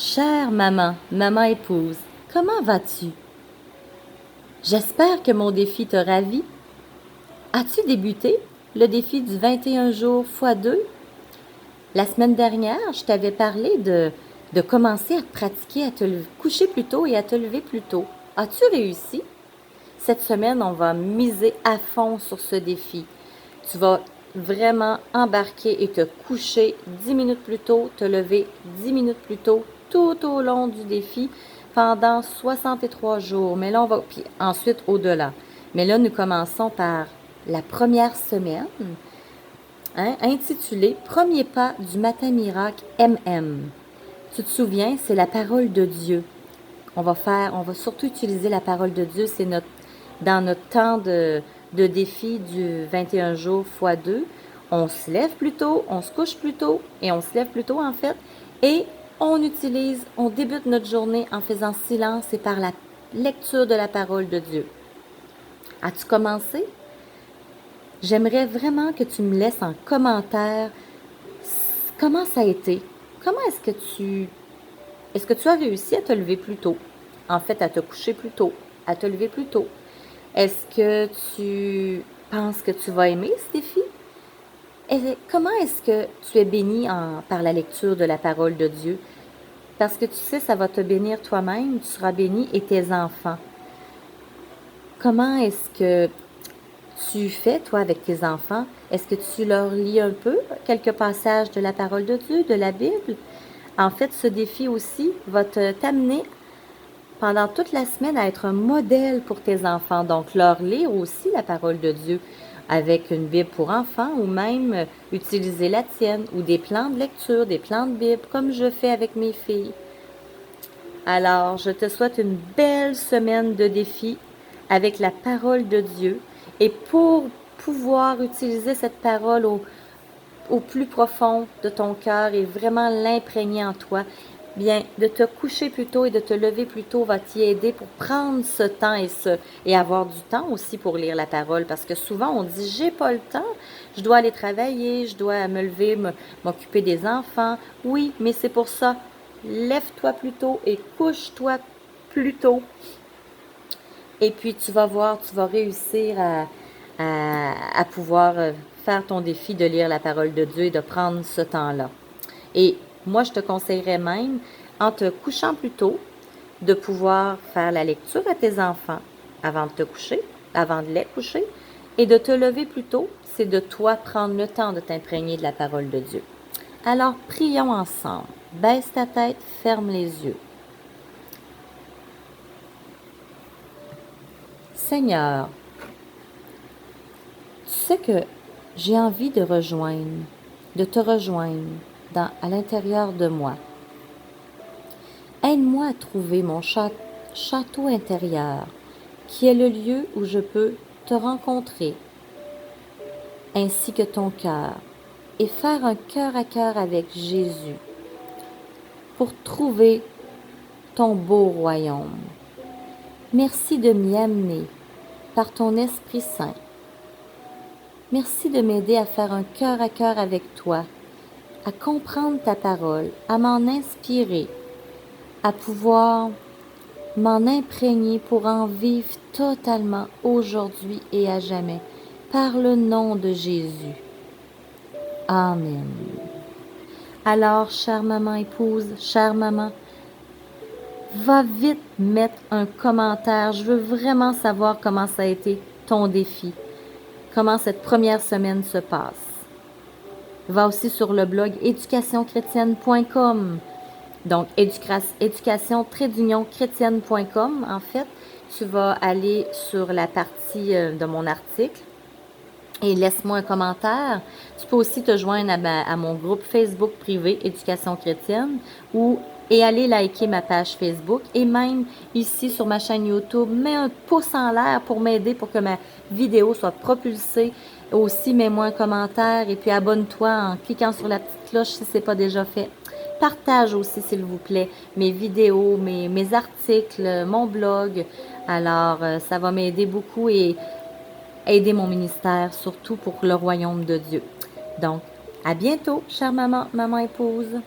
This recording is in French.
Chère maman, maman épouse, comment vas-tu? J'espère que mon défi te ravit. As-tu débuté le défi du 21 jours x 2? La semaine dernière, je t'avais parlé de commencer à te pratiquer, à te coucher plus tôt et à te lever plus tôt. As-tu réussi? Cette semaine, on va miser à fond sur ce défi. Tu vas vraiment embarquer et te coucher 10 minutes plus tôt, te lever 10 minutes plus tôt, tout au long du défi pendant 63 jours. Mais là, on va, puis ensuite au-delà. Mais là, nous commençons par la première semaine, intitulée Premier pas du matin miracle MM. Tu te souviens, c'est la parole de Dieu. On va surtout utiliser la parole de Dieu, c'est dans notre temps de défi du 21 jours x 2. On se lève plus tôt, on se couche plus tôt et on se lève plus tôt en fait. Et on débute notre journée en faisant silence et par la lecture de la parole de Dieu. As-tu commencé? J'aimerais vraiment que tu me laisses en commentaire comment ça a été. Comment est-ce que tu as réussi à te lever plus tôt? En fait, à te coucher plus tôt, à te lever plus tôt. Est-ce que tu penses que tu vas aimer ce défi? Comment est-ce que tu es béni par la lecture de la parole de Dieu? Parce que tu sais, ça va te bénir toi-même, tu seras béni et tes enfants. Comment est-ce que tu fais, toi, avec tes enfants? Est-ce que tu leur lis un peu quelques passages de la parole de Dieu, de la Bible? En fait, ce défi aussi va t'amener pendant toute la semaine à être un modèle pour tes enfants. Donc, leur lire aussi la parole de Dieu avec une Bible pour enfants ou même utiliser la tienne ou des plans de lecture, des plans de Bible comme je fais avec mes filles. Alors, je te souhaite une belle semaine de défis avec la parole de Dieu et pour pouvoir utiliser cette parole au plus profond de ton cœur et vraiment l'imprégner en toi, bien, de te coucher plus tôt et de te lever plus tôt va t'y aider pour prendre ce temps et avoir du temps aussi pour lire la parole. Parce que souvent, on dit, j'ai pas le temps, je dois aller travailler, je dois me lever, m'occuper des enfants. Oui, mais c'est pour ça. Lève-toi plus tôt et couche-toi plus tôt. Et puis, tu vas voir, tu vas réussir à pouvoir faire ton défi de lire la parole de Dieu et de prendre ce temps-là. Et moi, je te conseillerais même, en te couchant plus tôt, de pouvoir faire la lecture à tes enfants avant de te coucher, avant de les coucher, et de te lever plus tôt, c'est de toi prendre le temps de t'imprégner de la parole de Dieu. Alors, prions ensemble. Baisse ta tête, ferme les yeux. Seigneur, tu sais que j'ai envie de te rejoindre à l'intérieur de moi. Aide-moi à trouver mon château intérieur, qui est le lieu où je peux te rencontrer, ainsi que ton cœur, et faire un cœur à cœur avec Jésus, pour trouver ton beau royaume. Merci de m'y amener par ton Esprit Saint. Merci de m'aider à faire un cœur à cœur avec toi, à comprendre ta parole, à m'en inspirer, à pouvoir m'en imprégner pour en vivre totalement aujourd'hui et à jamais, par le nom de Jésus. Amen. Alors, chère maman épouse, chère maman, va vite mettre un commentaire. Je veux vraiment savoir comment ça a été ton défi, comment cette première semaine se passe. Va aussi sur le blog éducationchrétienne.com. Donc, éducation-chrétienne.com, en fait, tu vas aller sur la partie de mon article et laisse-moi un commentaire. Tu peux aussi te joindre à mon groupe Facebook privé Éducation chrétienne et aller liker ma page Facebook et même ici sur ma chaîne YouTube, mets un pouce en l'air pour m'aider pour que ma vidéo soit propulsée. Aussi, mets-moi un commentaire et puis abonne-toi en cliquant sur la petite cloche si ce n'est pas déjà fait. Partage aussi, s'il vous plaît, mes vidéos, mes articles, mon blog. Alors, ça va m'aider beaucoup et aider mon ministère, surtout pour le royaume de Dieu. Donc, à bientôt, chère maman, maman épouse.